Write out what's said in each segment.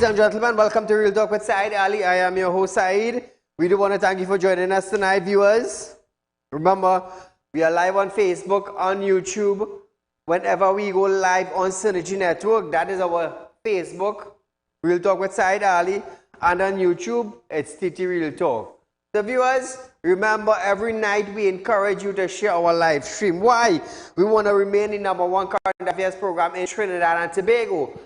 and gentlemen, welcome to Real Talk with Saieed Ali. I am your host, Saeed. We do want to thank you for joining us tonight, viewers. Remember, we are live on Facebook, on YouTube. Whenever we go live on Synergy Network, that is our Facebook, Real Talk with Saieed Ali. And on YouTube, it's TT Real Talk. So viewers, remember, every night we encourage you to share our live stream. Why? We want to remain the #1 current affairs program in Trinidad and Tobago.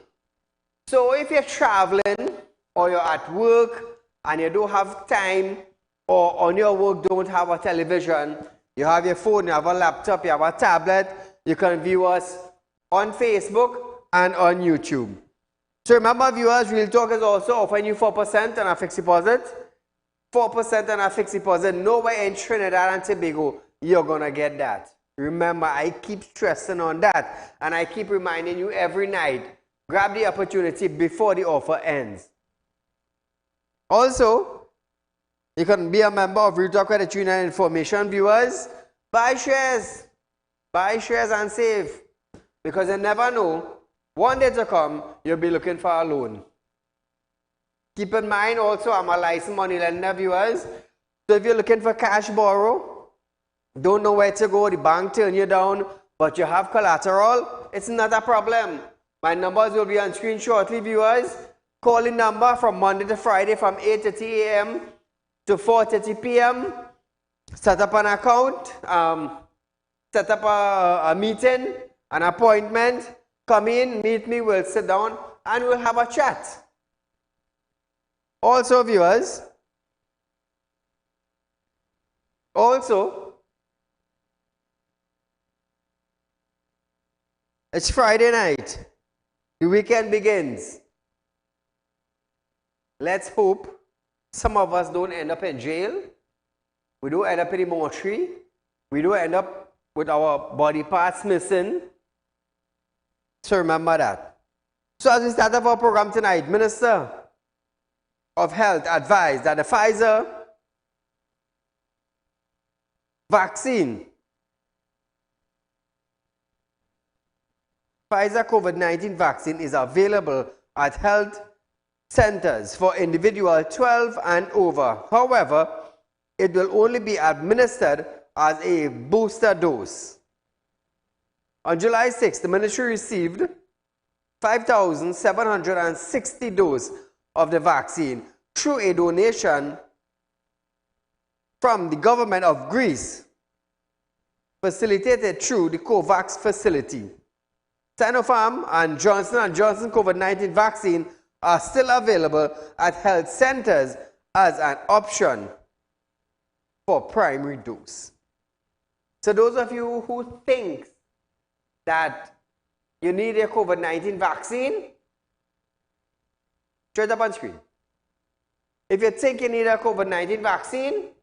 So if you're traveling or you're at work and you don't have time, or on your work don't have a television, you have your phone, you have a laptop, you have a tablet, you can view us on Facebook and on YouTube. So remember, viewers, Real Talk is also offering you 4% on a fixed deposit. 4% on a fixed deposit. Nowhere in Trinidad and Tobago you're going to get that. Remember, I keep stressing on that, and I keep reminding you every night, grab the opportunity before the offer ends. Also, you can be a member of Real Talk Credit Union Information, viewers. Buy shares and save, because you never know, one day to come, you'll be looking for a loan. Keep in mind also, I'm a licensed money lender, viewers. So if you're looking for cash borrow, don't know where to go, the bank turn you down, but you have collateral, it's not a problem. My numbers will be on screen shortly, viewers. Call the number from Monday to Friday from 8:30 a.m. to 4:30 p.m. Set up an account, set up a meeting, an appointment. Come in, meet me, we'll sit down, and we'll have a chat. Also, viewers, it's Friday night. The weekend begins. Let's hope some of us don't end up in jail. We don't end up in the mortuary. We don't end up with our body parts missing. So remember that. So as we start off our program tonight, Minister of Health advised that the Pfizer COVID-19 vaccine is available at health centers for individuals 12 and over. However, it will only be administered as a booster dose. On July 6th, the ministry received 5,760 doses of the vaccine through a donation from the government of Greece, facilitated through the COVAX facility. Sinopharm and Johnson & Johnson COVID-19 vaccine are still available at health centers as an option for primary dose. So those of you who think that you need a COVID-19 vaccine, straight up on screen. If you think you need a COVID-19 vaccine,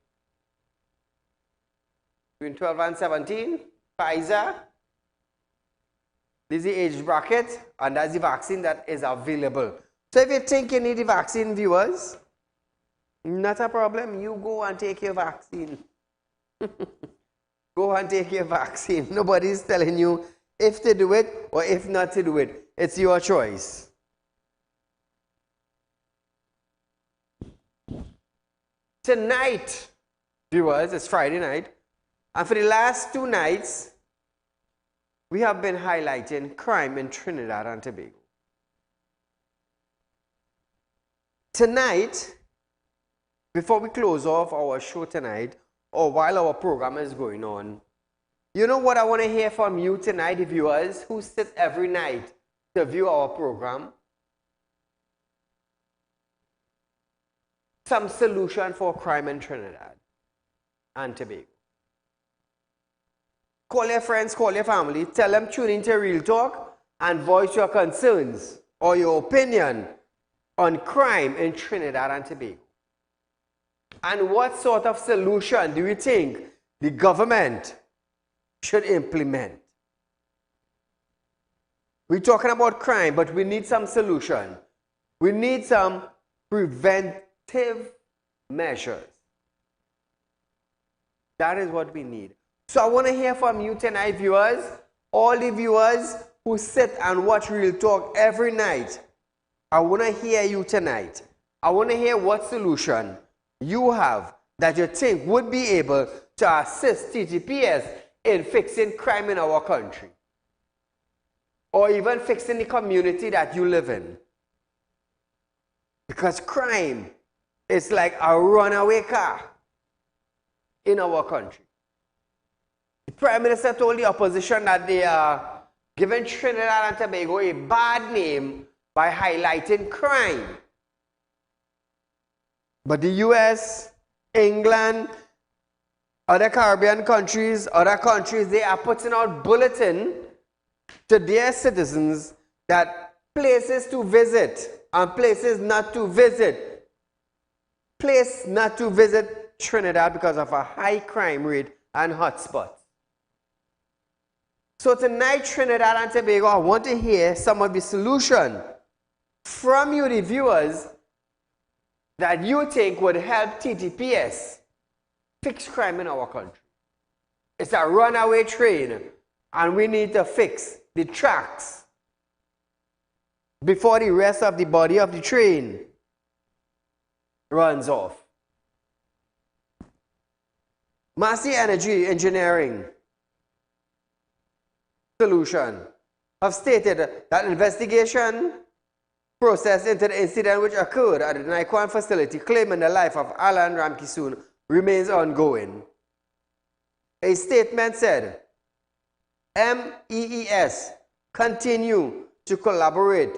between 12 and 17, Pfizer, this is the age bracket, and that's the vaccine that is available. So if you think you need the vaccine, viewers, not a problem. You go and take your vaccine. Go and take your vaccine. Nobody's telling you if to do it or if not to do it. It's your choice. Tonight, viewers, it's Friday night, and for the last 2 nights, we have been highlighting crime in Trinidad and Tobago. Tonight, before we close off our show tonight, or while our program is going on, you know what I want to hear from you tonight, viewers, who sit every night to view our program? Some solution for crime in Trinidad and Tobago. Call your friends, call your family, tell them tune into Real Talk and voice your concerns or your opinion on crime in Trinidad and Tobago. And what sort of solution do you think the government should implement? We're talking about crime, but we need some solution. We need some preventive measures. That is what we need. So I want to hear from you tonight, viewers. All the viewers who sit and watch Real Talk every night. I want to hear you tonight. I want to hear what solution you have that you think would be able to assist TTPS in fixing crime in our country, or even fixing the community that you live in. Because crime is like a runaway car in our country. The Prime Minister told the opposition that they are giving Trinidad and Tobago a bad name by highlighting crime. But the US, England, other Caribbean countries, they are putting out bulletins to their citizens that places to visit and places not to visit. Place not to visit Trinidad because of a high crime rate and hotspots. So tonight, Trinidad and Tobago, I want to hear some of the solution from you, the viewers, that you think would help TTPS fix crime in our country. It's a runaway train, and we need to fix the tracks before the rest of the body of the train runs off. Massey Energy Engineering Solution have stated that investigation process into the incident which occurred at the Naikwan facility claiming the life of Alan Ramkisoon remains ongoing. A statement said, MEES continue to collaborate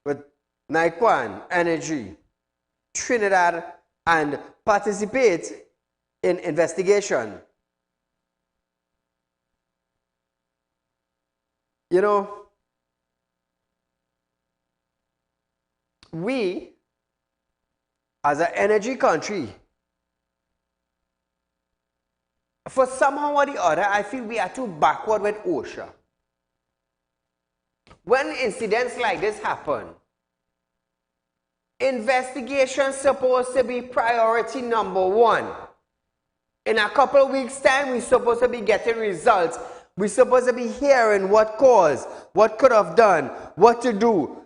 with Naikwan Energy, Trinidad, and participate in investigation. You know, we, as an energy country, for somehow or the other, I feel we are too backward with OSHA. When incidents like this happen, investigation supposed to be priority number one. In a couple of weeks' time, we're supposed to be getting results. We're supposed to be hearing what caused, what could have done, what to do.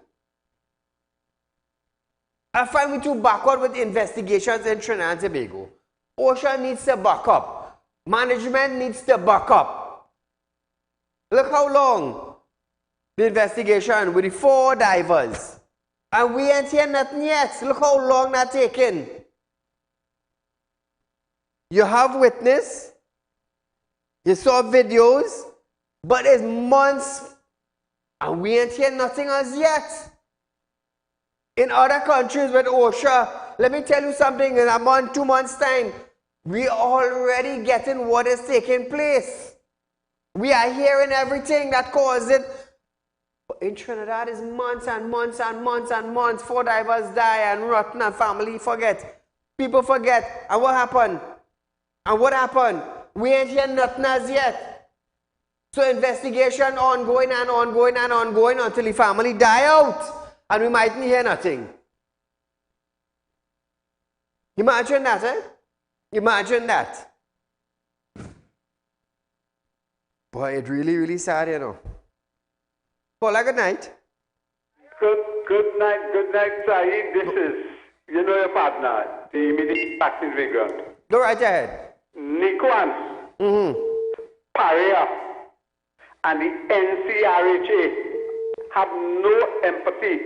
I find we too backward with investigations in Trinidad and Tobago. OSHA needs to back up. Management needs to back up. Look how long the investigation with the 4 divers. And we ain't hear nothing yet. Look how long that's taking. You have witness. You saw videos. But it's months. And we ain't hear nothing as yet. In other countries with OSHA, let me tell you something, in a month, 2 months' time, we are already getting what is taking place. We are hearing everything that caused it. But in Trinidad, it's months and months and months and months. 4 divers die and rotten and family forget. People forget. And what happened? And what happened? We ain't hear nothing as yet. So investigation ongoing and ongoing and ongoing until the family die out. And we mightn't hear nothing. Imagine that, eh? Imagine that. Boy, it's really, really sad, you know. Paula, good night. Good night, Saeed. This is, you know your partner, the immediate acting figure. Go right ahead. Naikwan, Paria, and the NCRHA have no empathy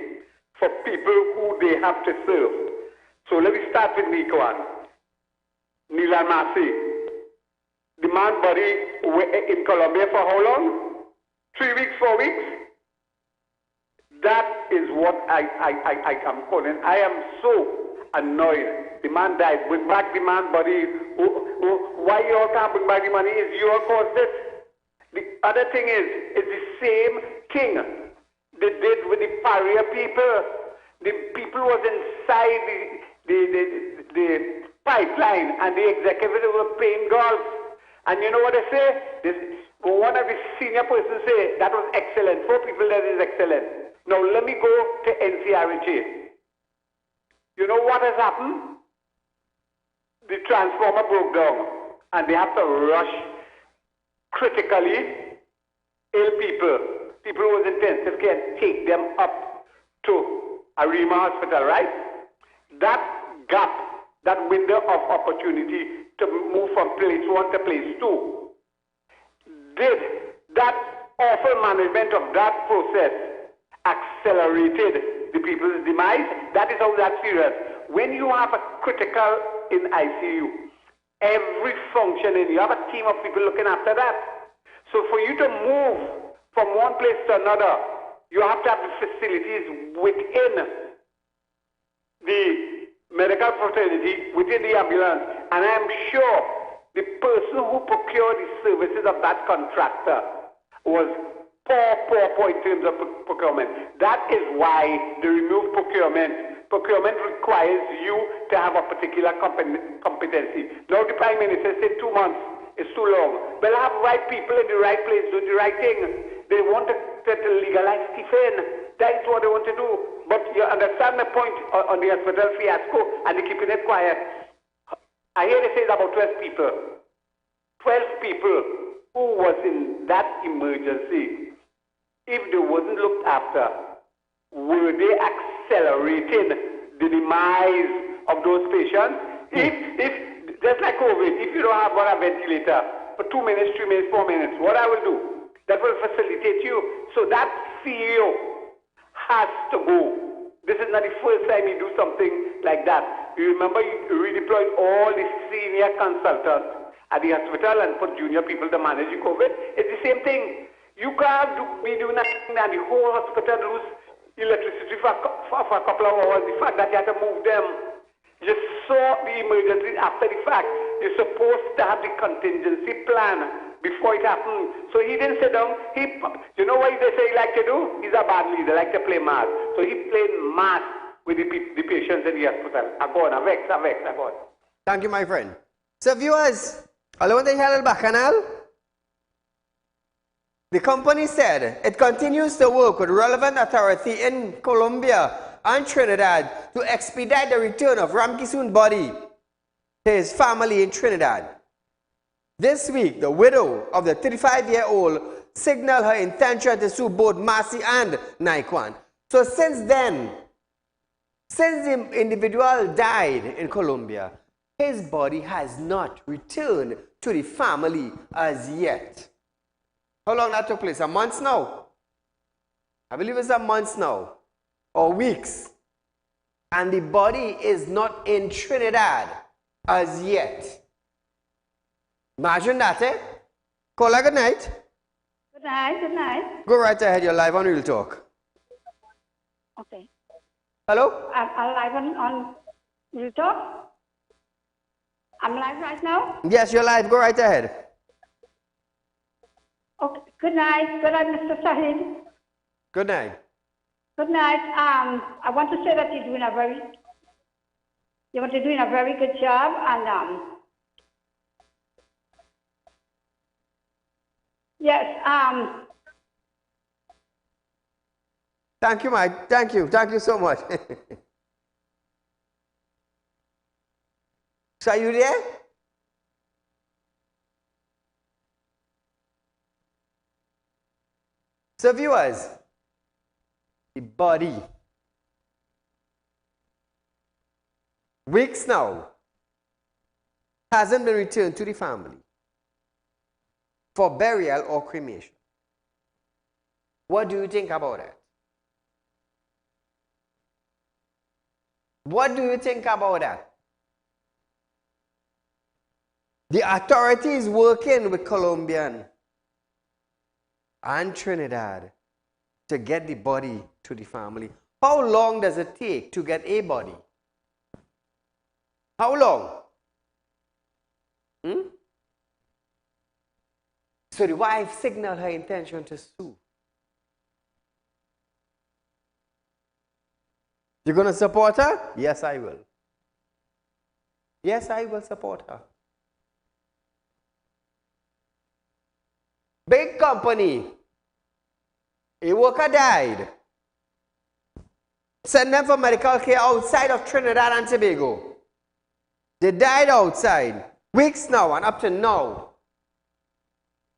for people who they have to serve. So let me start with Naikwan. Nilan Massey. The man body in Colombia for how long? 3 weeks, 4 weeks? That is what I am calling. I am so annoyed. The man died. Bring back the man body. Why you all can't bring back the money? Is you all caused it? The other thing is, it's the same thing they did with the Paria people. The people was inside the pipeline, and the executive were paying golf. And you know what they say? One of the senior persons say, that was excellent. 4 people, that is excellent. Now let me go to NCRHA. You know what has happened? The transformer broke down, and they have to rush critically ill people who was in intensive care, and take them up to Arima Hospital, right? That gap, that window of opportunity to move from place 1 to place 2, did that awful management of that process accelerated the people's demise? That is how that's serious. When you have a critical in ICU, every function, and you have a team of people looking after that. So for you to move from one place to another, you have to have the facilities within the medical fraternity, within the ambulance. And I'm sure the person who procured the services of that contractor was poor in terms of procurement. That is why they removed procurement. Procurement requires you to have a particular competency. Now the Prime Minister said 2 months is too long. Well, have right people in the right place, do the right thing. They want to legalize Stephen. That is what they want to do. But you understand the point on the hospital fiasco, and they're keeping it quiet. I hear they say it's about 12 people. 12 people who was in that emergency. If they wasn't looked after, were they accelerating the demise of those patients? If just like COVID, if you don't have a ventilator for 2 minutes, 3 minutes, 4 minutes, what I will do? That will facilitate you. So that CEO has to go. This is not the first time you do something like that. You remember you redeployed all the senior consultants at the hospital and put junior people to manage the COVID. It's the same thing. You can't be doing nothing and the whole hospital lose electricity for a couple of hours. The fact that you had to move them. You saw the emergency after the fact. You're supposed to have the contingency plan before it happened. So he didn't sit down. You know what they say he like to do? He's a bad leader, like to play mass. So he played mass with the patients in the hospital. I go on. Thank you, my friend. So viewers, hello and hello bacanal. The company said it continues to work with relevant authority in Colombia and Trinidad to expedite the return of Ramkisoon's body to his family in Trinidad. This week, the widow of the 35-year-old signaled her intention to sue both Massey and Naikwan. So since then, since the individual died in Colombia, his body has not returned to the family as yet. How long that took place? A month now? I believe it's a month now. Or weeks. And the body is not in Trinidad as yet. Imagine that, eh? Caller, good night. Good night. Go right ahead, you're live on Real Talk. Okay. Hello? I'm live on Real Talk. I'm live right now? Yes, you're live. Go right ahead. Okay. Good night, Mr. Saieed. Good night. Good night. I want to say that you're doing a very good job, and yes. Thank you, Mike. Thank you so much. So are you there? So viewers, the body, weeks now, hasn't been returned to the family for burial or cremation. What do you think about it? What do you think about that? The authorities working with Colombian and Trinidad to get the body to the family. How long does it take to get a body? How long? So the wife signaled her intention to sue. You're going to support her? Yes, I will. Yes, I will support her. Big company. A worker died. Sent them for medical care outside of Trinidad and Tobago. They died outside. Weeks now, and up to now,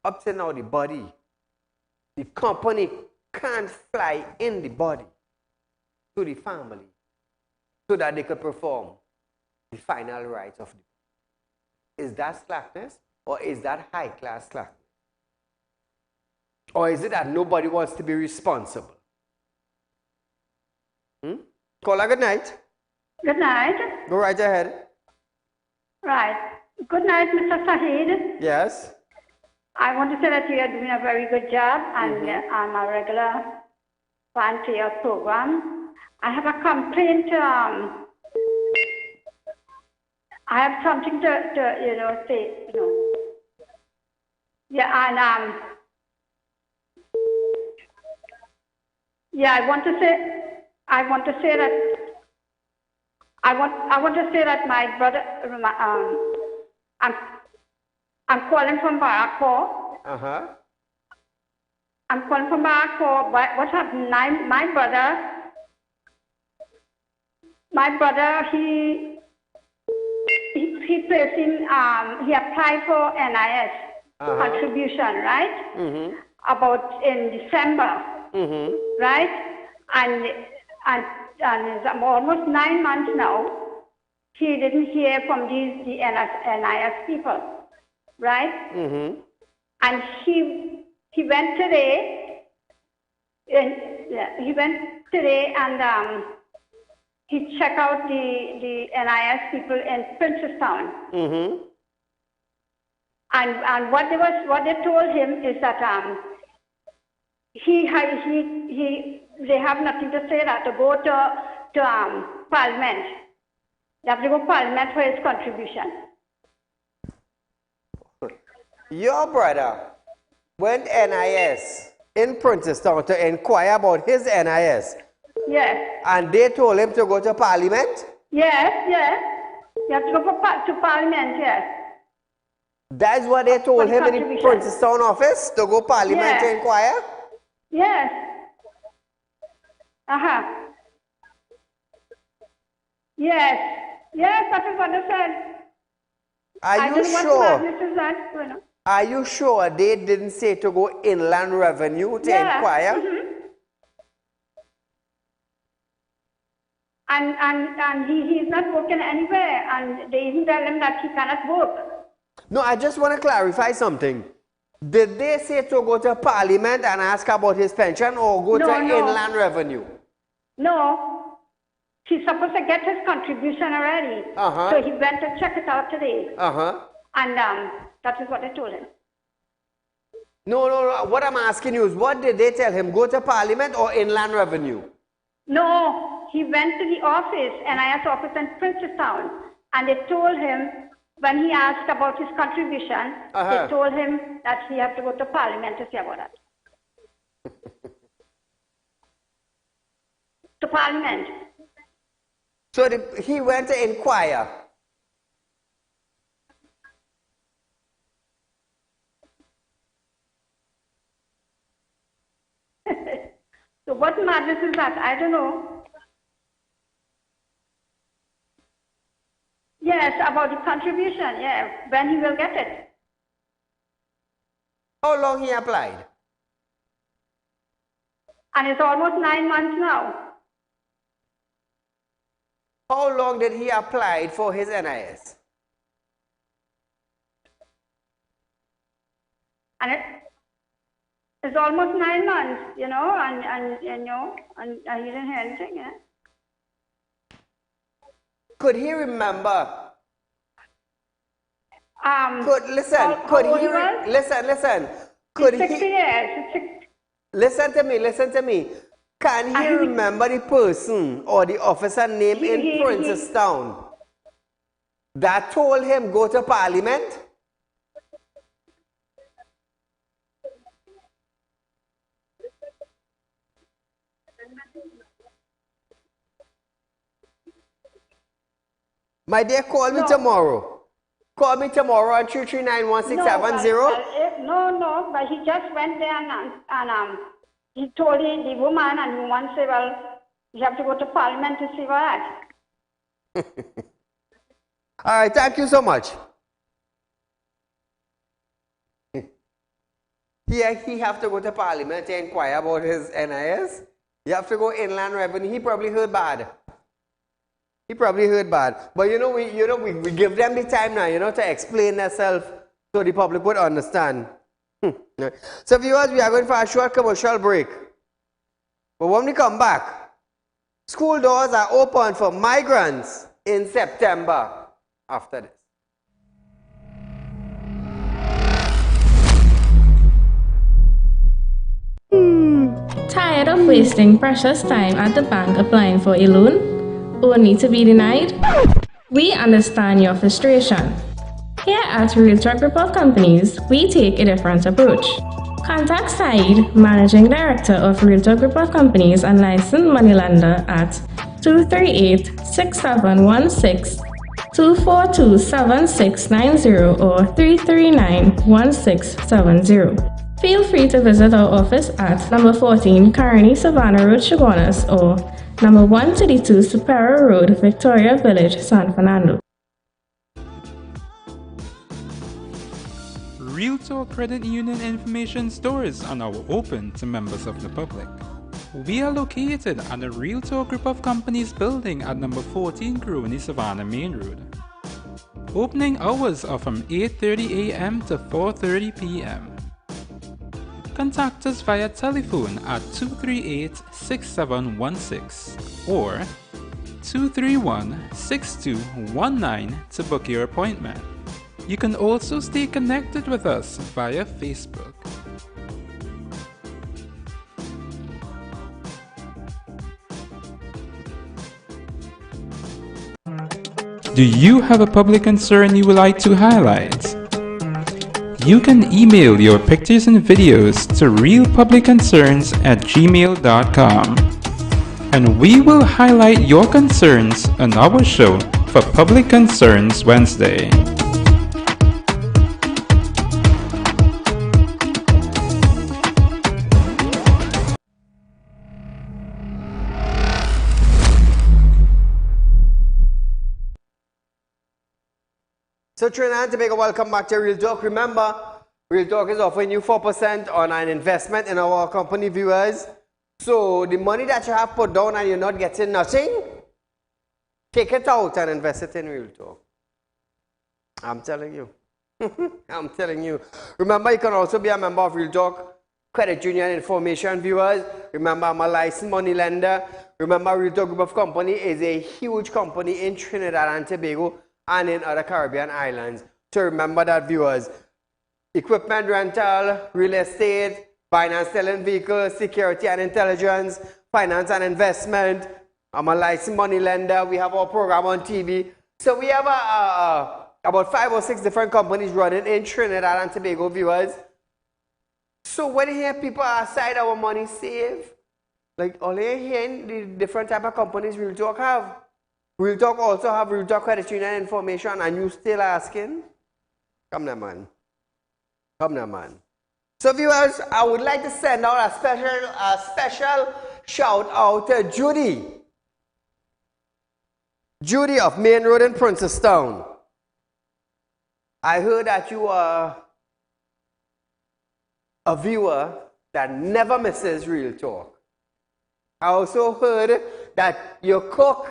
the body, the company can't fly in the body. to the family so that they could perform the final rites of the. Is that slackness or is that high class slackness? Or is it that nobody wants to be responsible? Caller, good night. Good night. Go right ahead. Right. Good night, Mr. Saheed. Yes. I want to say that you are doing a very good job, and I'm a regular fan to your program. I have a complaint. I have something to say. Yeah, and yeah, I want to say that my brother, I'm calling from Barako. I'm calling from Barako. But what happened? My brother, he placing, he applied for NIS contribution, right? About in December, right? And it's almost 9 months now. He didn't hear from the NIS people, right? And he went today. He went today and he checked out the NIS people in Princestown. And what they told him is that they have nothing to say that to go to Parliament. They have to go to Parliament for his contribution. Your brother went NIS in Princestown to inquire about his NIS. Yes. And they told him to go to Parliament? Yes. You have to go to Parliament, yes. That's what they told him in the Princestown office, to go Parliament to inquire? Yes. Yes, that is what they said. Are you sure? Are you sure they didn't say to go Inland Revenue to inquire? And he's not working anywhere, and they even tell him that he cannot work. No, I just want to clarify something. Did they say to go to Parliament and ask about his pension, or go to Inland Revenue? No. He's supposed to get his contribution already. So he went to check it out today. And that is what they told him. No. What I'm asking you is, what did they tell him? Go to Parliament or Inland Revenue? No, he went to the office, NIS office in Princestown, and they told him, when he asked about his contribution, they told him that he had to go to Parliament to see about that. To Parliament. So he went to inquire. So what madness is that? I don't know. Yes, about the contribution, when he will get it. How long he applied? And it's almost 9 months now. How long did he apply for his NIS? And it's almost 9 months, and he didn't hear anything, Could he remember? Listen. Could he? 60 years. Listen to me. Can he remember the person or the officer name in Princestown that told him go to Parliament? My dear, call me tomorrow. Call me tomorrow on 3391670. No, but he just went there and he told the woman, and the woman said, well, you have to go to Parliament to see what. All right, thank you so much. He have to go to Parliament to inquire about his NIS. You have to go inland revenue. He probably heard bad. He probably heard bad. But we give them the time now, to explain themselves so the public would understand. So viewers, we are going for a short commercial break. But when we come back, school doors are open for migrants in September after this. Tired of wasting precious time at the bank applying for a loan, only to be denied? We understand your frustration. Here at Realtalk Group of Companies, we take a different approach. Contact Saieed, Managing Director of Realtalk Group of Companies and licensed moneylender at 238-6716, 242-7690 or 339-1670. Feel free to visit our office at number 14 Carney Savannah Road, Chaguanas, or number 132 Superior Road, Victoria Village, San Fernando. Realtalk Credit Union information stores are now open to members of the public. We are located at the Realtalk Group of Companies building at number 14 Carney Savannah Main Road. Opening hours are from 8:30 a.m. to 4:30 p.m. Contact us via telephone at 238-6716 or 231-6219 to book your appointment. You can also stay connected with us via Facebook. Do you have a public concern you would like to highlight? You can email your pictures and videos to realpublicconcerns@gmail.com, and we will highlight your concerns on our show for Public Concerns Wednesday. So Trinidad and Tobago, welcome back to Real Talk. Remember, Real Talk is offering you 4% on an investment in our company, viewers. So the money that you have put down and you're not getting nothing, take it out and invest it in Real Talk. I'm telling you. I'm telling you. Remember, you can also be a member of Real Talk Credit Union Information, viewers. Remember, I'm a licensed money lender. Remember, Real Talk Group of Company is a huge company in Trinidad and Tobago and in other Caribbean islands. So remember that, viewers. Equipment rental, real estate, finance selling vehicles, security and intelligence, finance and investment. I'm a licensed money lender. We have our program on TV. So we have about 5 or 6 different companies running in Trinidad and Tobago, viewers. So when you hear people outside our money save, like all you're hearing the different type of companies Real Talk have. Real Talk also have Real Talk Credit Union Information, and you still asking? Come now, man. Come now, man. So viewers, I would like to send out a special shout out to Judy. Judy of Main Road in Princestown. I heard that you are a viewer that never misses Real Talk. I also heard that you cook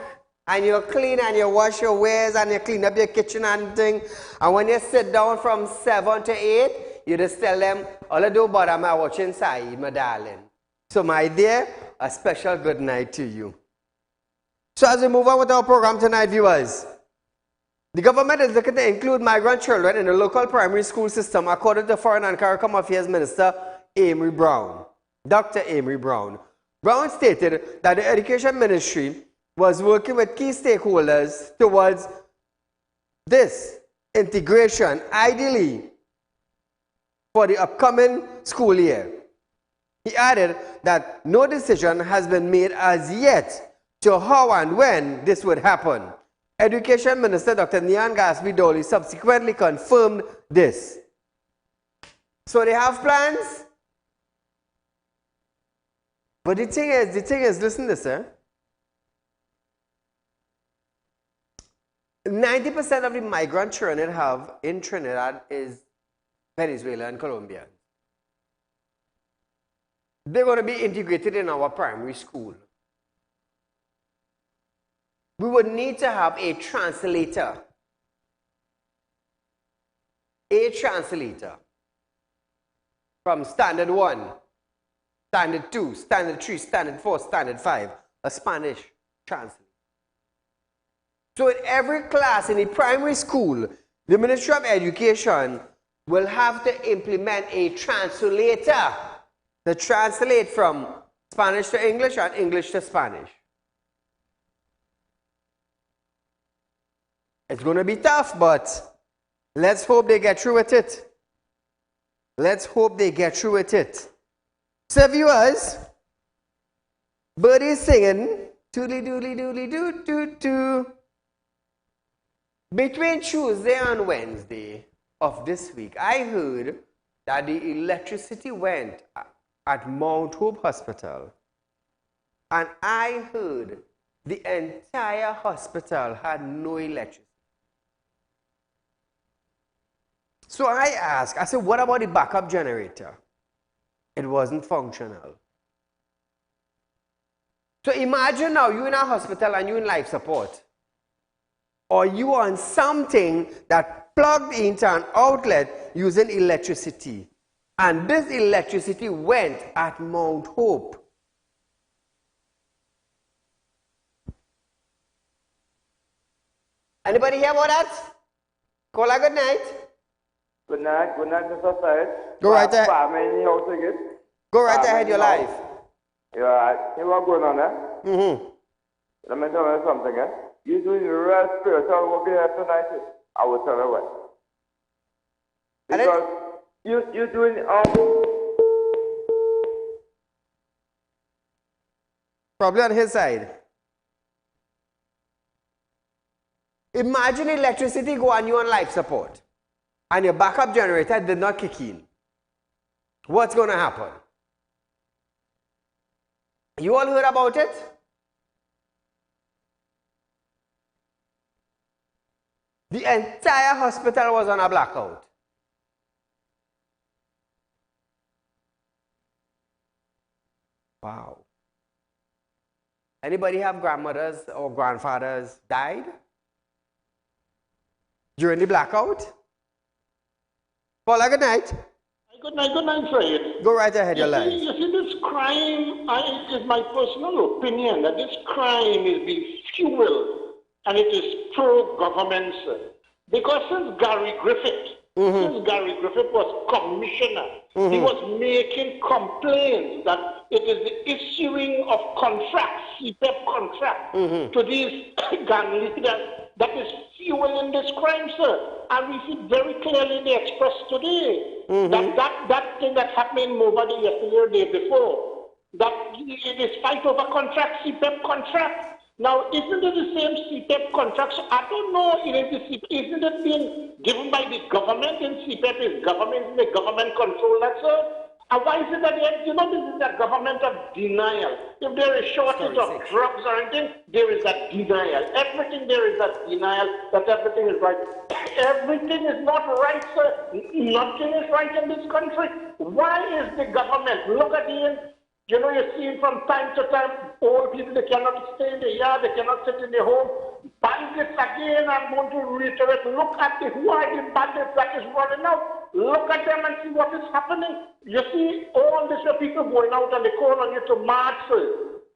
and you clean and you wash your wares and you clean up your kitchen and thing. And when you sit down from 7 to 8, you just tell them, all I do but I'm watching Saieed, my darling. So my dear, a special good night to you. So as we move on with our program tonight, viewers, the government is looking to include migrant children in the local primary school system, according to Foreign and CARICOM Affairs Minister Amory Brown. Dr. Amory Brown. Brown stated that the Education Ministry was working with key stakeholders towards this integration, ideally for the upcoming school year. He added that no decision has been made as yet to how and when this would happen. Education Minister Dr. Nian Gasby-Dolly subsequently confirmed this. So they have plans. But the thing is, listen to this, 90% of the migrant children have in Trinidad is Venezuela and Colombia. they're going to be integrated in our primary school. We would need to have a translator. A translator from standard 1, standard 2, standard 3, standard 4, standard 5, a Spanish translator. So in every class in the primary school, the Ministry of Education will have to implement a translator to translate from Spanish to English and English to Spanish. It's going to be tough, but let's hope they get through with it. Let's hope they get through with it. So viewers, Birdie's singing, toodly doodly doodly doo doo doo. Between Tuesday and Wednesday of this week, I heard that the electricity went at Mount Hope Hospital. And I heard the entire hospital had no electricity. So I asked, I said, what about the backup generator? It wasn't functional. So imagine now you're in a hospital and you're in life support. Or you are on something that plugged into an outlet using electricity. And this electricity went at Mount Hope. Anybody hear about that? Call a good night. Good night, Mr. Said. Go right ahead. Go right ahead, your life. Yeah, you are going on there? Mm-hmm. Let me tell you something, eh? You're doing real spiritual work here tonight. I will tell you what. Because you're doing probably on his side. Imagine electricity go on you on life support and your backup generator did not kick in. What's going to happen? You all heard about it? The entire hospital was on a blackout. Wow. Anybody have grandmothers or grandfathers died during the blackout? Paula, good night. Good night, Sayeed. Go right ahead, your life. You see, this crime, it is my personal opinion that this crime is being fueled and it is pro-government. Because since Gary Griffith was commissioner, he was making complaints that it is the issuing of contracts, CPEP contracts, to these gang leaders that is fueling this crime, sir. And we see very clearly in the Express today that thing that happened in Mobile yesterday or the day before, that it is fight over contract, CPEP contract. Now, isn't it the same CPEP contracts? I don't know, isn't it being given by the government in CPEP? Is government, the government control that, sir? And why is it that, this is a government of denial? If there is shortage of drugs or anything, there is that denial. Everything there is that denial that everything is right. Everything is not right, sir. Nothing is right in this country. Why is the government, look at the you're seeing from time to time, old people, they cannot stay in the yard, they cannot sit in the home. Bandits again, I'm going to reiterate, look at who are the bandits that is running out. Look at them and see what is happening. You see, all these people going out and they call on you to march.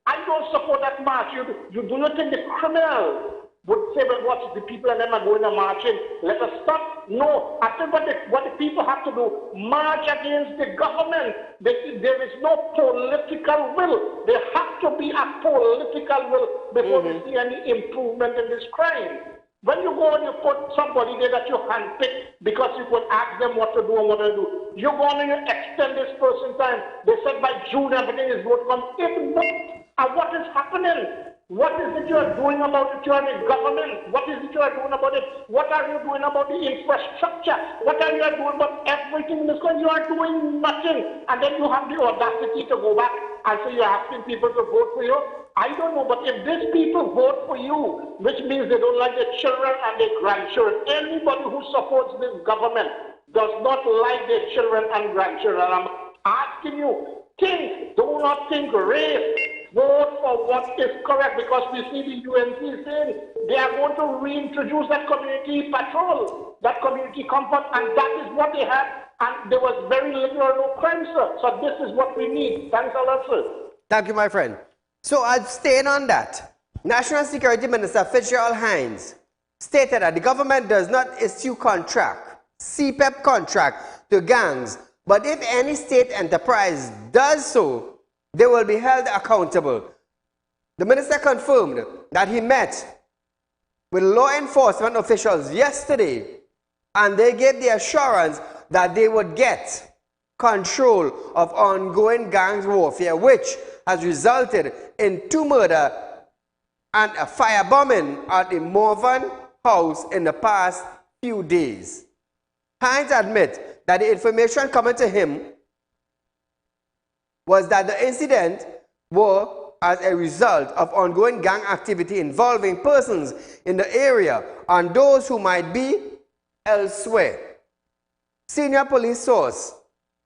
I don't support that march. You do not think the criminals would say, but what the people and them are going to march in? Let us stop. No, I think what the people have to do, march against the government. There is no political will. There has to be a political will before we see any improvement in this crime. When you go and you put somebody there that you handpick because you could ask them what to do and what to do, you go on and you extend this person's time. They said by June everything is going to come. If not, and what is happening? What is it you are doing about it? You are the government. What is it you are doing about it? What are you doing about the infrastructure? What are you doing about everything in this country? You are doing nothing. And then you have the audacity to go back and say you're asking people to vote for you. I don't know, but if these people vote for you, which means they don't like their children and their grandchildren, anybody who supports this government does not like their children and grandchildren. asking you, do not think race. Vote for what is correct, because we see the UNC saying they are going to reintroduce that community patrol, that community comfort, and that is what they had. And there was very little or no crime, sir. So this is what we need. Thanks a lot, sir. Thank you, my friend. So I'll stay on that. National Security Minister Fitzgerald Hines stated that the government does not issue CPEP contract to gangs, but if any state enterprise does so, they will be held accountable. The minister confirmed that he met with law enforcement officials yesterday, and they gave the assurance that they would get control of ongoing gangs warfare, which has resulted in 2 murders and a firebombing at a Morvan house in the past few days. Hines admits that the information coming to him was that the incident were as a result of ongoing gang activity involving persons in the area and those who might be elsewhere. Senior police source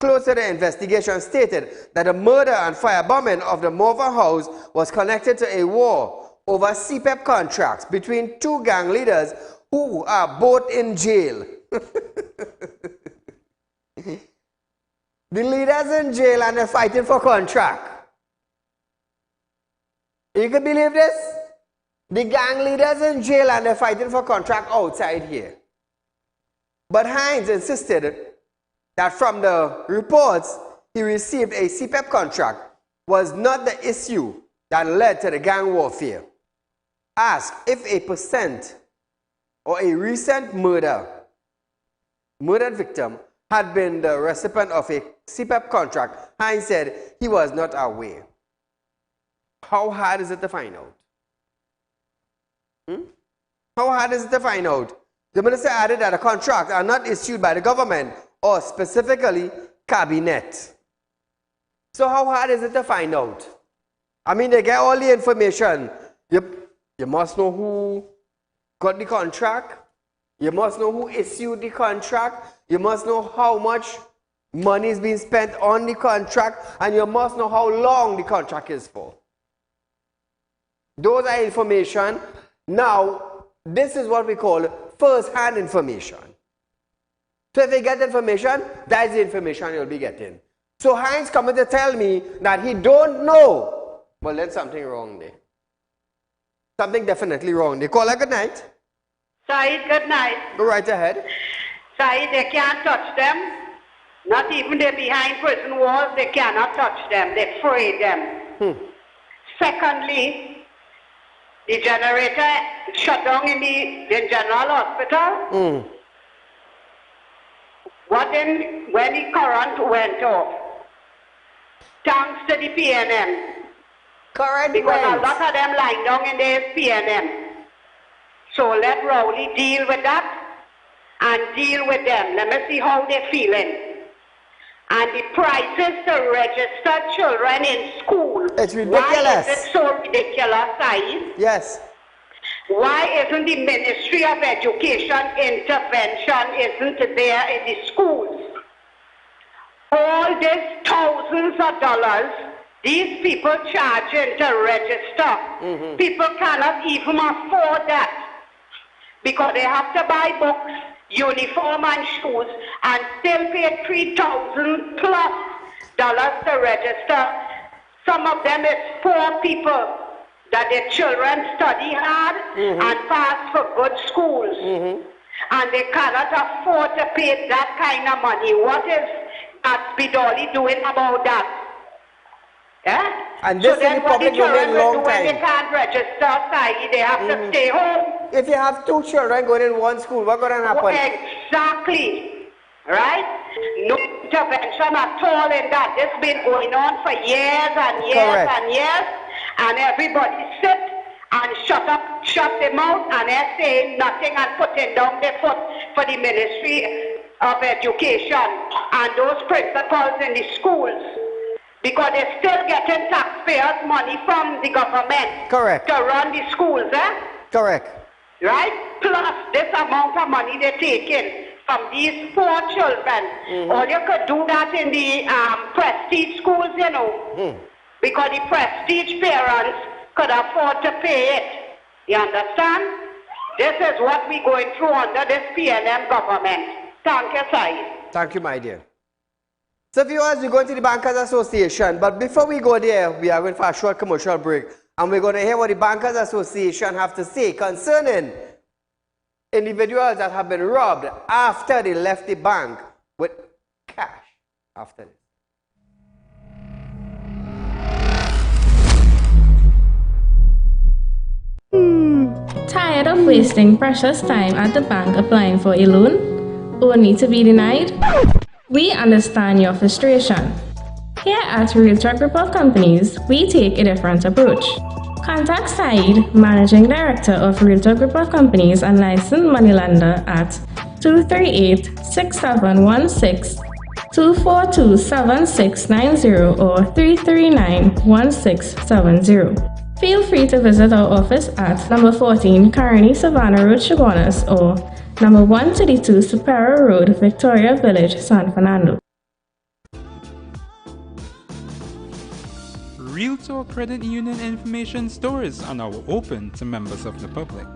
close to the investigation stated that the murder and firebombing of the Morvan house was connected to a war over CPEP contracts between 2 gang leaders who are both in jail. The leaders in jail and they're fighting for contract. You can believe this? The gang leaders in jail and they're fighting for contract outside here. But Hines insisted that from the reports he received a CPEP contract was not the issue that led to the gang warfare. Asked if a percent or a recent murdered victim had been the recipient of a CPEP contract, Hines said he was not aware. How hard is it to find out? How hard is it to find out? The minister added that the contracts are not issued by the government or specifically cabinet. So how hard is it to find out? I mean, they get all the information. You must know who got the contract. You must know who issued the contract. You must know how much money is being spent on the contract. And you must know how long the contract is for. Those are information. Now, this is what we call first-hand information. So if you get information, that is the information you'll be getting. So Hines coming to tell me that he don't know. Well, there's something wrong there. Something definitely wrong. They call her good night. Saeed, good night. Go right ahead. Saeed, they can't touch them. Not even the behind prison walls, they cannot touch them. They fray them. Secondly, the generator shut down in the general hospital. When the current went off, thanks to the PNM. Because a lot of them lying down in the PNM. So let Rowley deal with that and deal with them. Let me see how they're feeling. And the prices to register children in school. It's ridiculous. Why is it so ridiculous, Saeed? Yes. Why isn't the Ministry of Education intervention isn't there in the schools? All these thousands of dollars these people charging to register. People cannot even afford that because they have to buy books, uniform and shoes and still pay $3,000+ to register. Some of them is poor people that their children study hard and pass for good schools. And they cannot afford to pay that kind of money. What is Bidoli doing about that? Yeah? And this so in the public domain long time. When they can't register, they have to stay home. If you have 2 children going in one school, what's going to happen? Exactly. Right? No intervention at all in that. This has been going on for years and years and years. And everybody sit and shut their mouth and they're saying nothing and putting down their foot for the Ministry of Education and those principals in the schools. Because they're still getting taxpayers' money from the government. Correct. To run the schools, Correct. Right? Plus this amount of money they're taking from these poor children. All you could do that in the prestige schools, you know, because the prestige parents could afford to pay it. You understand? This is what we're going through under this PNM government. Thank you, Saieed. Thank you, my dear. So viewers, we're going to the Bankers Association, but before we go there, we are going for a short commercial break, and we're going to hear what the Bankers Association have to say concerning individuals that have been robbed after they left the bank with cash after this. Tired of wasting precious time at the bank applying for a loan, only to be denied? We understand your frustration. Here at Realtalk Group of Companies, we take a different approach. Contact Saieed, Managing Director of Realtalk Group of Companies and licensed moneylender at 238-6716, 242-7690 or 339-1670. Feel free to visit our office at number 14 Carney Savannah Road, Chaguanas, or number 132 Superior Road, Victoria Village, San Fernando. Realtalk Credit Union information stores are now open to members of the public.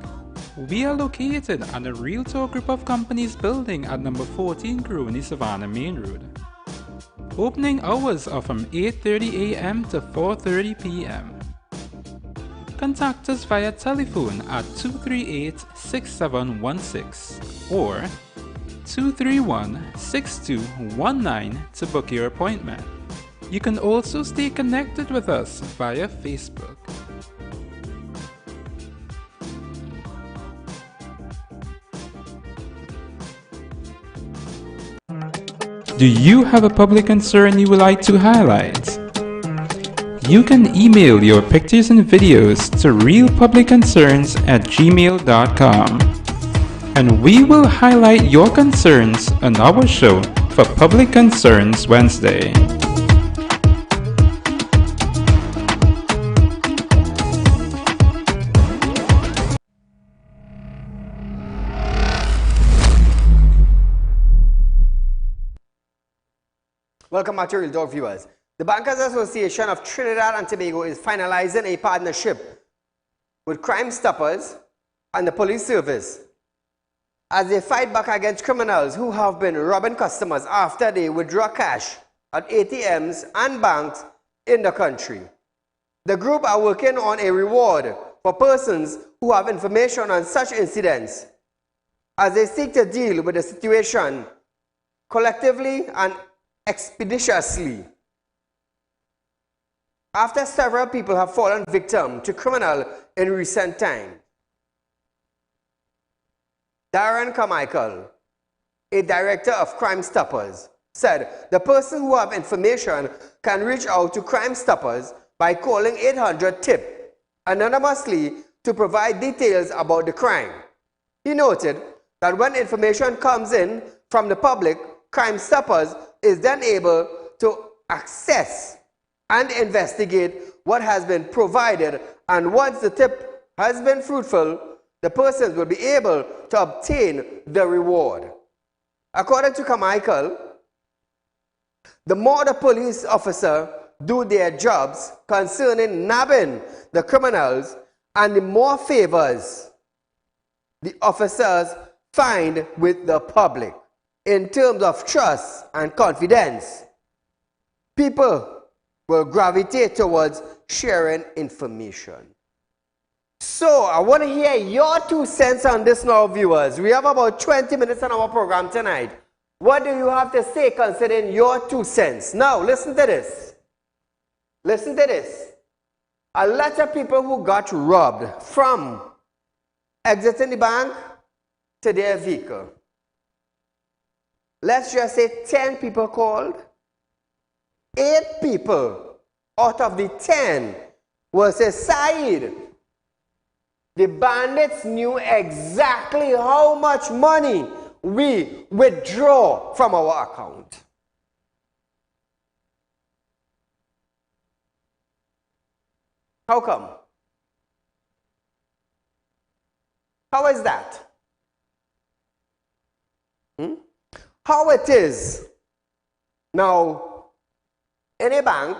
We are located at the Realtalk Group of Companies building at number 14 Crony Savannah Main Road. Opening hours are from 8:30 a.m. to 4:30 p.m. Contact us via telephone at 238-6716 or 231-6219 to book your appointment. You can also stay connected with us via Facebook. Do you have a public concern you would like to highlight? You can email your pictures and videos to realpublicconcerns@gmail.com, and we will highlight your concerns on our show for Public Concerns Wednesday. Welcome back to Realtalk viewers. The Bankers Association of Trinidad and Tobago is finalizing a partnership with Crime Stoppers and the police service as they fight back against criminals who have been robbing customers after they withdraw cash at ATMs and banks in the country. The group are working on a reward for persons who have information on such incidents as they seek to deal with the situation collectively and expeditiously. After several people have fallen victim to criminal in recent times. Darren Carmichael, a director of Crime Stoppers, said the person who have information can reach out to Crime Stoppers by calling 800-TIP anonymously to provide details about the crime. He noted that when information comes in from the public, Crime Stoppers is then able to access and investigate what has been provided, and once the tip has been fruitful, the persons will be able to obtain the reward. According to Carmichael, the more the police officer do their jobs concerning nabbing the criminals, and the more favors the officers find with the public in terms of trust and confidence, people will gravitate towards sharing information. So, I want to hear your 2 cents on this now, viewers. We have about 20 minutes on our program tonight. What do you have to say concerning your 2 cents? Now, listen to this. Listen to this. A lot of people who got robbed from exiting the bank to their vehicle. Let's just say 10 people called. 8 people out of the 10 will say, Saieed, the bandits knew exactly how much money we withdraw from our account. How come? How is that? How it is? Now, in a bank,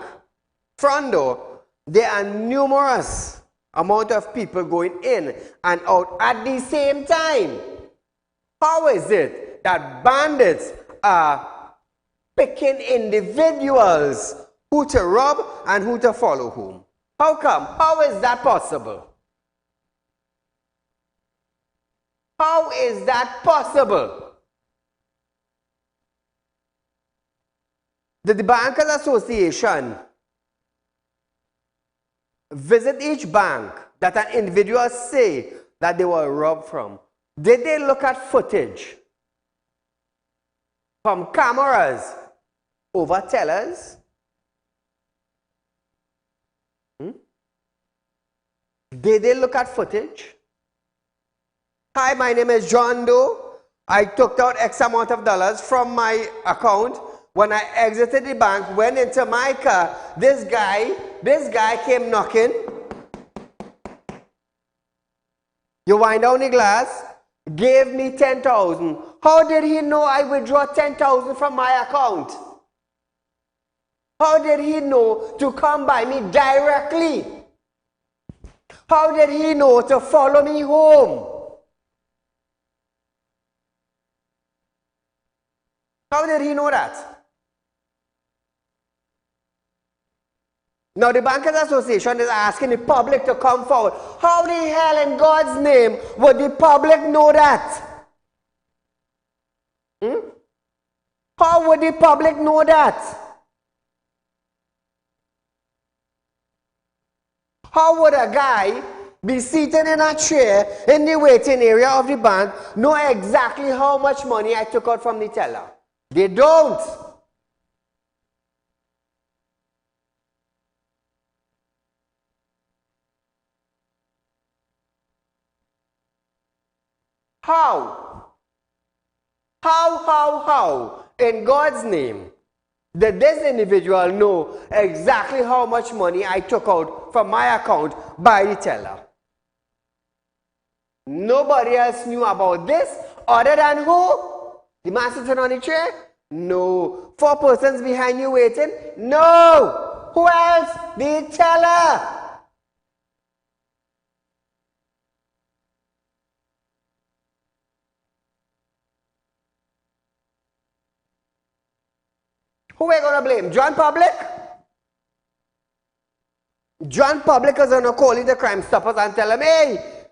front door, there are numerous amount of people going in and out at the same time. How is it that bandits are picking individuals who to rob and who to follow whom? How come? How is that possible? How is that possible? Did the Bankers Association visit each bank that an individual say that they were robbed from? Did they look at footage from cameras over tellers? Did they look at footage? Hi, my name is John Doe. I took out X amount of dollars from my account. When I exited the bank, went into my car, this guy came knocking. You wind down the glass, gave me 10,000. How did he know I withdraw 10,000 from my account? How did he know to come by me directly? How did he know to follow me home? How did he know that? Now the Bankers Association is asking the public to come forward. How the hell in God's name would the public know that? How would the public know that? How would a guy be seated in a chair in the waiting area of the bank know exactly how much money I took out from the teller? They don't. How? How? In God's name, did this individual know exactly how much money I took out from my account by the teller? Nobody else knew about this other than who? The man sitting on the chair? No. 4 persons behind you waiting? No. Who else? The teller. Who are we going to blame? John Public? John Public is going to call in the Crime Stoppers and tell them, hey,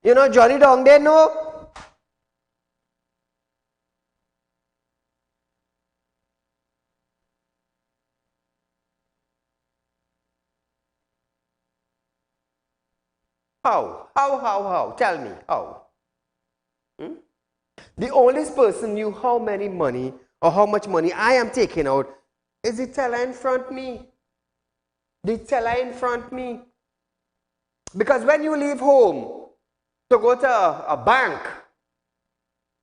you know Johnny down there, no? How? Tell me, how? The oldest person knew how many money or how much money I am taking out is the teller in front of me. The teller in front of me. Because when you leave home to go to a bank,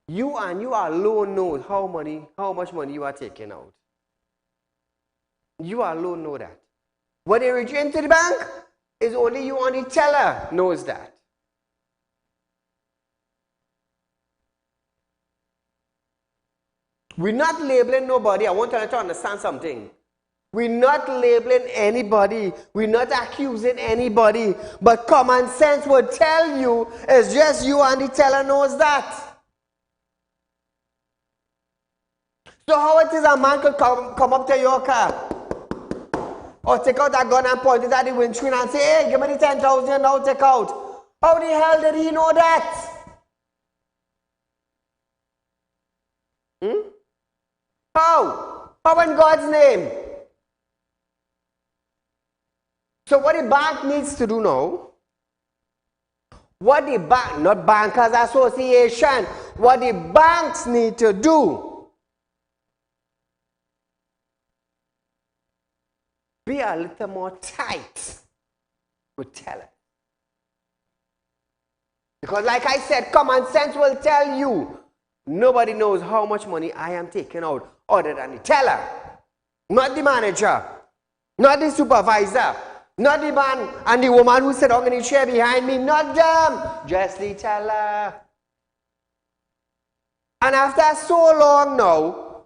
you alone know how much money you are taking out. You alone know that. When they reach into the bank, it's only you and the teller knows that. We're not labeling nobody. I want you to understand something. We're not labeling anybody. We're not accusing anybody. But common sense would tell you it's just you and the teller knows that. So how it is a man could come up to your car or take out a gun and point it at the windscreen and say, hey, give me the 10,000 now, take out. How the hell did he know that? How in God's name? So what the bank needs to do now, what the bank, not Bankers Association, what the banks need to do, be a little more tight with tellers. Because like I said, common sense will tell you, nobody knows how much money I am taking out other than the teller. Not the manager, not the supervisor, not the man and the woman who sit down in the chair behind me, not them, just the teller. And after so long now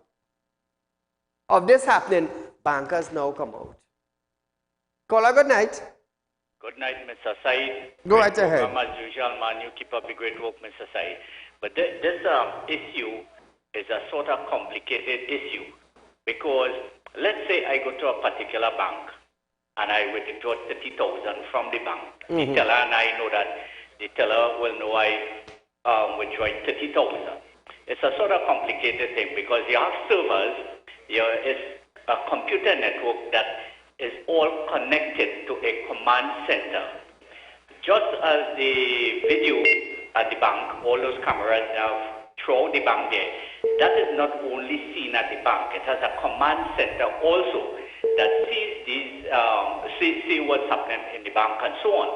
of this happening, bankers now come out. Caller, good night. Good night, Mr. Saeed. Go right ahead. As usual, man, you keep up the great work, Mr. Saeed. But this issue is a sort of complicated issue because let's say I go to a particular bank and I withdraw 30,000 from the bank. The teller and I know that the teller will know I withdraw 30,000. It's a sort of complicated thing because you have servers, it's a computer network that is all connected to a command center. Just as the video at the bank, all those cameras have throughout the bank there, that is not only seen at the bank, it has a command center also that sees these, see what's happening in the bank and so on.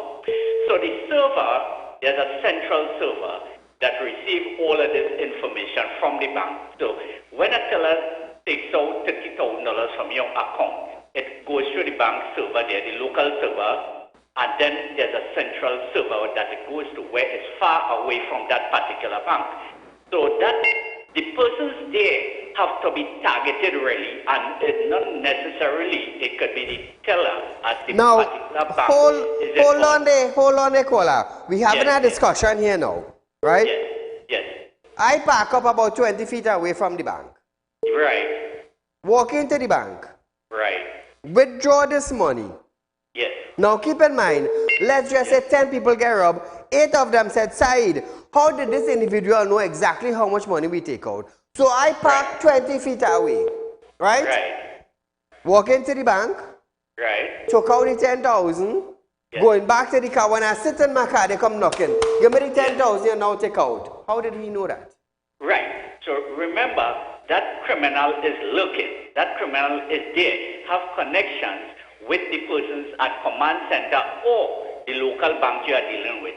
So the server, there's a central server that receives all of this information from the bank. So when a teller takes out $30,000 from your account, it goes to the bank server there, the local server, and then there's a central server that it goes to where it's far away from that particular bank. So that the persons there have to be targeted really, and it's not necessarily, it could be the teller at the particular bank. Hold on there, caller. We having a discussion here now, right? Yes. I park up about 20 feet away from the bank. Right. Walk into the bank. Right. Withdraw this money. Yes. Now keep in mind, let's just say 10 people get robbed. 8 of them said, Saeed, how did this individual know exactly how much money we take out? So I park 20 feet away, right? Right. Walk into the bank. Right. Took out the 10,000. Yes. Going back to the car. When I sit in my car, they come knocking. Give me the 10,000 and now take out. How did he know that? Right. So remember, that criminal is looking. That criminal is there. Have connections with the persons at command center or the local bank you are dealing with.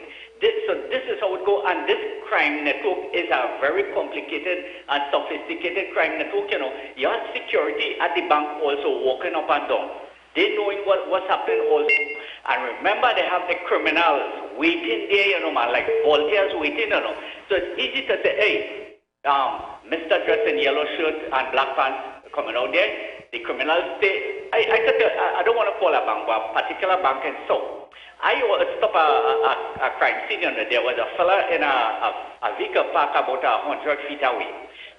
So this is how it goes, and this crime network is a very complicated and sophisticated crime network. You know, you have security at the bank also walking up and down. They knowing what's happening also. And remember, they have the criminals waiting there, you know, man, like volunteers waiting, you know. So it's easy to say, hey, Mr. Dress in yellow shirt and black pants coming out there. The criminals say, I don't want to call a bank, but a particular bank in South. I stopped a crime scene, and there was a fella in a vehicle park about 100 feet away.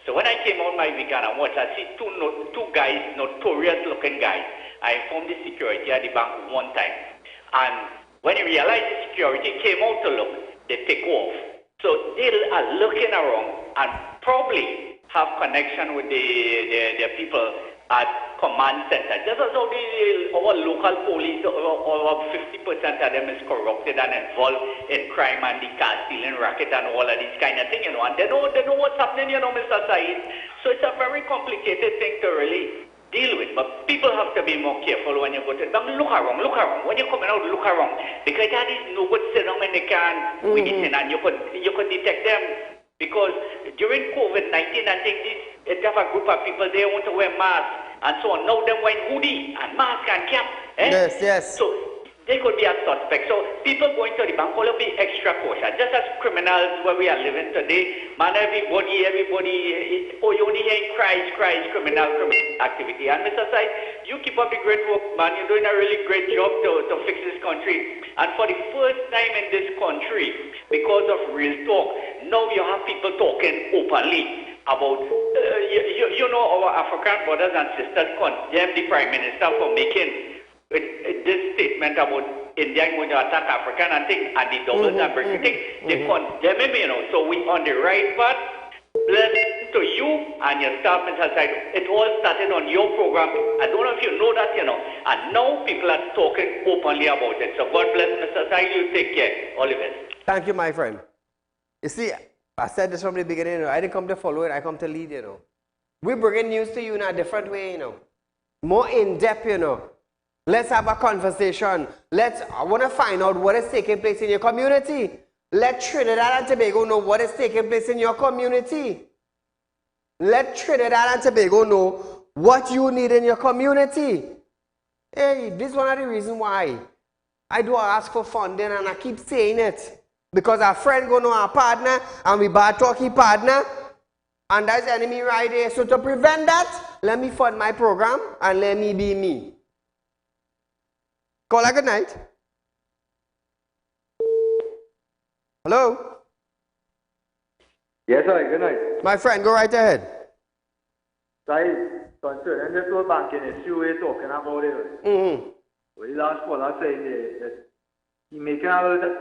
So when I came on my vehicle and watched, I see two guys, notorious looking guys. I informed the security at the bank one time. And when he realized the security came out to look, they take off. So they are looking around and probably have connection with the people at command center. Just as how our local police, over 50% of them is corrupted and involved in crime and the car stealing racket and all of these kind of things, you know, and they know what's happening, you know, Mr. Saeed. So it's a very complicated thing to really deal with. But people have to be more careful when you go to the bank. Look around. When you're coming out, look around. Because that is no good sit down in the car waiting, and you could detect them. Because during COVID-19, I think it have a group of people, they want to wear masks and so on. Now they're wearing hoodie and mask and cap. Yes. So they could be a suspect. So people going to the bank will be extra cautious. Just as criminals where we are living today, man, everybody, you only hearing cries, criminal activity. And Mr. Said, you keep up the great work, man. You're doing a really great job to fix this country. And for the first time in this country, because of Real Talk, now you have people talking openly about, you know, our African brothers and sisters condemn the Prime Minister for making this statement about India going to attack African and things, and the doubles and breaking things. They condemn him, you know. So we on the right path. Bless to you and your staff, Mr. Said. It all started on your program. I don't know if you know that, you know. And now people are talking openly about it. So God bless, Mr. Said. You take care. All the best. Thank you, my friend. You see, I said this from the beginning, you know, I didn't come to follow it, I come to lead, you know. We're bringing news to you in a different way, you know. More in-depth, you know. Let's have a conversation. I want to find out what is taking place in your community. Let Trinidad and Tobago know what is taking place in your community. Let Trinidad and Tobago know what you need in your community. Hey, this is one of the reasons why I do ask for funding, and I keep saying it. Because our friend go know our partner, and we bad talky partner. And there's enemy right there. So to prevent that, let me fund my program and let me be me. Call a good night. Hello? Yes, sir. Good night. My friend, go right ahead. Saeed, concern, and this whole banking issue we're talking about it. Mm-hmm. Well, the last caller saying that he making a little.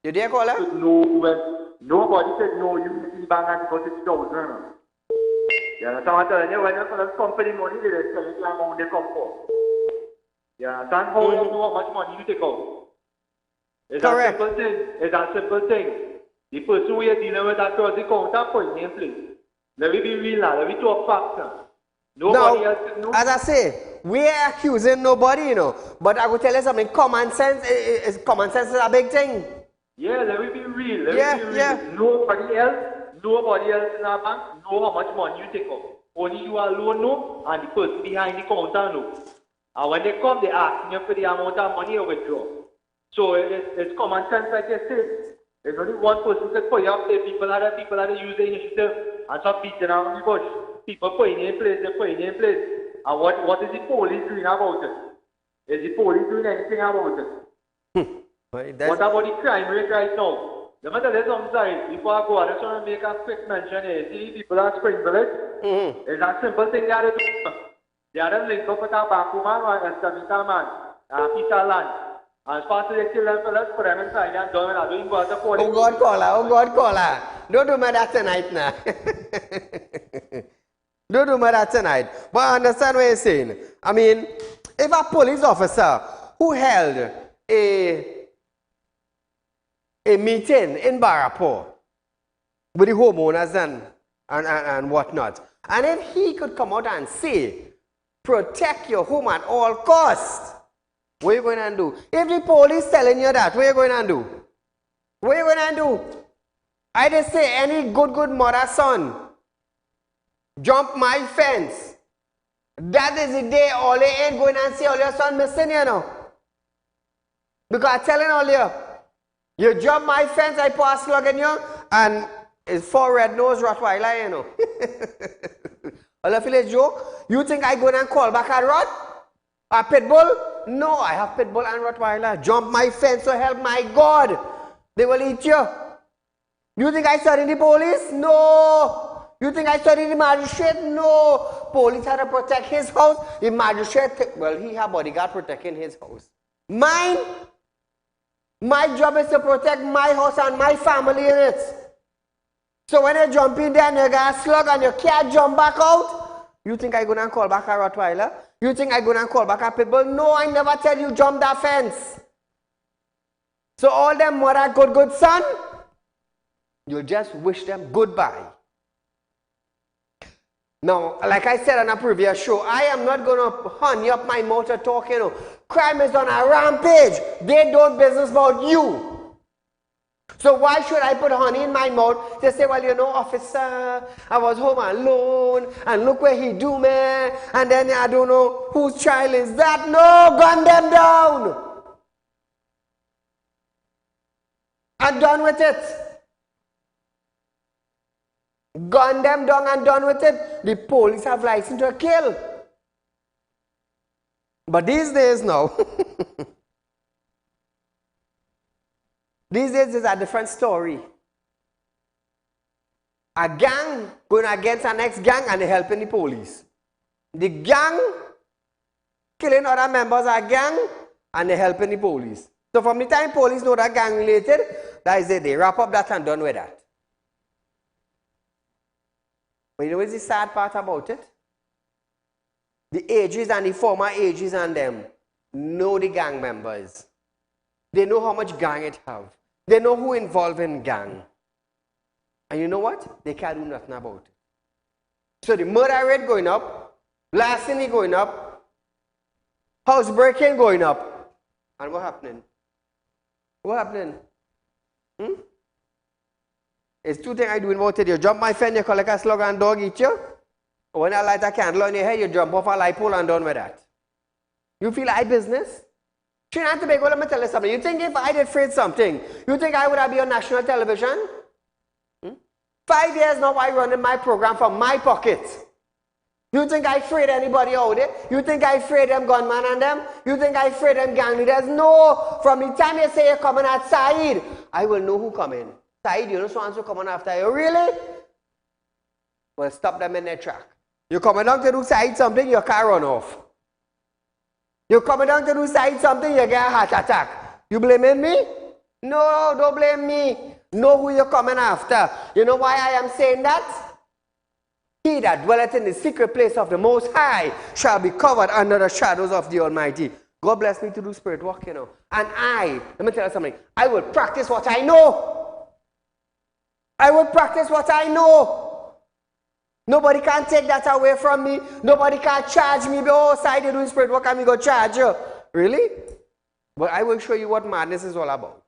You there, caller? No, when nobody said no, you need to bank and deposit 6,000. You understand what I'm telling you? When you for the company money, they tell you the amount they come for. You understand how you know how much money you take out? It's correct. A simple thing. It's a simple thing. The person who you're dealing with across the counter for in place. Let me be real now. Let me talk facts now. Nobody else knows. As I say, we are accusing nobody, you know. But I will tell you something. Common sense is a big thing. Yeah, let me be real. Let me be real. Yeah. Nobody else in our bank know how much money you take out. Only you alone know, and the person behind the counter know. And when they come, they ask you for the amount of money you withdraw. So it's common sense, like you say. There's only one person that put you up there. People are the use the initiative and start beating around the bush. People putting in place, they're putting in place. And what is the police doing about it? Is the police doing anything about it? What about the crime rate right now? Let me tell you something. Before I go, I just want to make a quick mention here. See, people are Spring Village. It's a simple thing they are doing. They are link up with a Baku man or a Samita man, Peter Land. And as far as they kill them, let's put them inside and done and doing what the police. Oh God, caller. Don't do me that tonight now. Don't do me that tonight. But I understand what you're saying. I mean, if a police officer who held a meeting in Barapur with the homeowners and whatnot, and if he could come out and say, protect your home at all costs, what are you going to do? If the police telling you that, what are you going to do? What are you going to do? I just say any good mother son, jump my fence. That is the day all they ain't going and see all your son missing, you know. Because I'm telling all you jump my fence, I pass slug in you, and it's 4 red-nosed Rottweiler, you know. All of you joke? You think I go and call back a Rot? A pit bull? No, I have pit bull and Rottweiler. Jump my fence, so help my God. They will eat you. You think I study the police? No. You think I study the magistrate? No. Police had to protect his house. The magistrate, well, he had bodyguard protecting his house. Mine? My job is to protect my house and my family in it. So when you jump in there and you got a slug and you can't jump back out, you think I'm going to call back a Rottweiler? You think I'm going to call back a pit bull? No, I never tell you jump that fence. So all them mother good son, you just wish them goodbye. Now, like I said on a previous show, I am not going to honey up my mouth to talk, you know. Crime is on a rampage. They don't business about you. So why should I put honey in my mouth to say, well, you know, officer, I was home alone, and look where he do, man, and then I don't know whose child is that. No, gun them down. I'm done with it. Gun them down and done with it. The police have license to kill. But these days now, these days is a different story. A gang going against the next gang and they helping the police. The gang killing other members of a gang and they helping the police. So from the time police know that gang related, that is it. They wrap up that and done with that. But you know what's the sad part about it? The ages and the former ages and them know the gang members. They know how much gang it have. They know who involved in gang. And you know what? They can't do nothing about it. So the murder rate going up, larceny going up, housebreaking going up. And what happening? What happening? It's 2 things I do about it. You jump my fence, you collect a slug and dog eat you. Or when I light a candle on your head, you jump off a light pole and done with that. You feel like business? Trinidad and Tobago, let me tell you something. You think if I did afraid something, you think I would have been on national television? 5 years now I running my program from my pocket. You think I afraid anybody out there? You think I afraid them gunman and them? You think I afraid them gang leaders? No! From the time you say you're coming at Saieed, I will know who coming. Saieed, you know so and so coming after you. Really? Well, stop them in their track. You're coming down to do Saieed something, your car run off. You're coming down to do Saieed something, you get a heart attack. You blaming me? No, don't blame me. Know who you're coming after. You know why I am saying that? He that dwelleth in the secret place of the Most High shall be covered under the shadows of the Almighty. God bless me to do spirit work, you know. And let me tell you something, I will practice what I know. I will practice what I know. Nobody can take that away from me. Nobody can charge me. Oh, Saieed, you're doing spirit work and me go charge you. Really? But I will show you what madness is all about.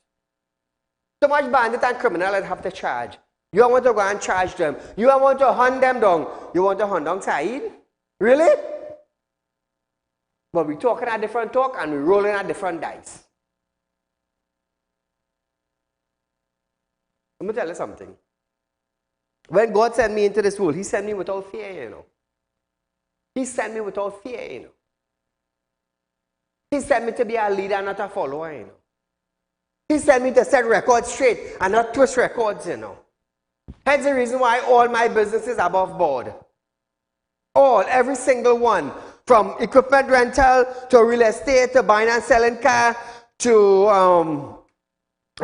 So much bandit and criminal I'd have to charge. You want to go and charge them. You want to hunt them down. You want to hunt down Saieed? Really? But we're talking a different talk and we're rolling a different dice. Let me tell you something. When God sent me into this world, He sent me without fear, you know. He sent me without fear, you know. He sent me to be a leader, not a follower, you know. He sent me to set records straight and not twist records, you know. Hence the reason why all my businesses are above board. All, every single one. From equipment rental, to real estate, to buying and selling car, to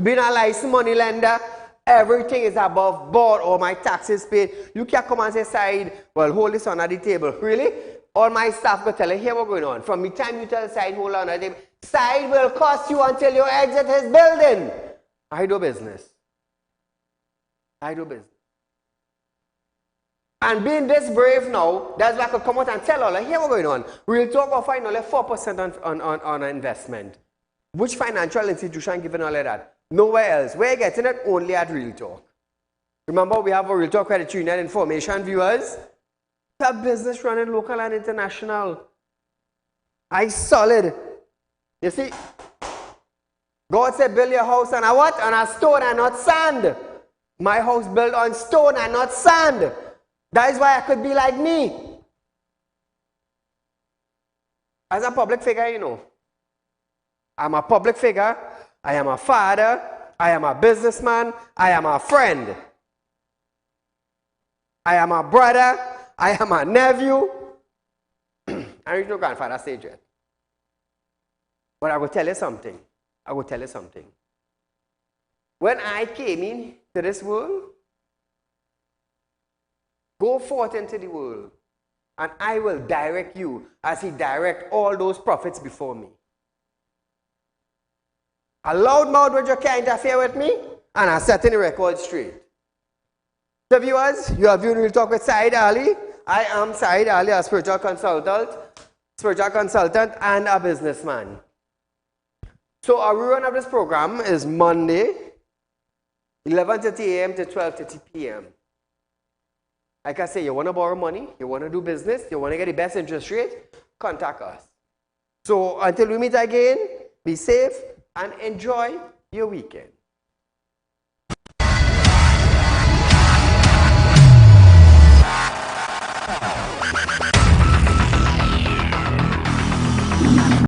being a licensed money lender. Everything is above board. All my taxes paid. You can't come and say, Saieed, well, hold this on at the table. Really? All my staff will tell you, here what's going on. From the time you tell Saieed, hold on at the table, Saieed will cost you until you exit his building. I do business. I do business. And being this brave now, that's why I could come out and tell all, here what's going on. Real talk will find only 4% on investment. Which financial institution giving all of that? Nowhere else. We're getting it only at Real Talk. Remember, we have a Real Talk Credit Union information, viewers. We have business running local and international. I solid. You see, God said, build your house on a what? On a stone and not sand. My house built on stone and not sand. That is why I could be like me. As a public figure, you know. I'm a public figure. I am a father. I am a businessman. I am a friend. I am a brother. I am a nephew. I reach no grandfather stage yet. But I will tell you something. I will tell you something. When I came into this world, go forth into the world, and I will direct you as He direct all those prophets before me. A loud mouth which you can't interfere with me, and I'm setting the record straight. So viewers, you are viewing Real Talk with Saieed Ali. I am Saieed Ali, a spiritual consultant and a businessman. So our rerun of this program is Monday, 11:30 a.m. to 12:30 p.m. Like I say, you want to borrow money, you want to do business, you want to get the best interest rate, contact us. So until we meet again, be safe and enjoy your weekend.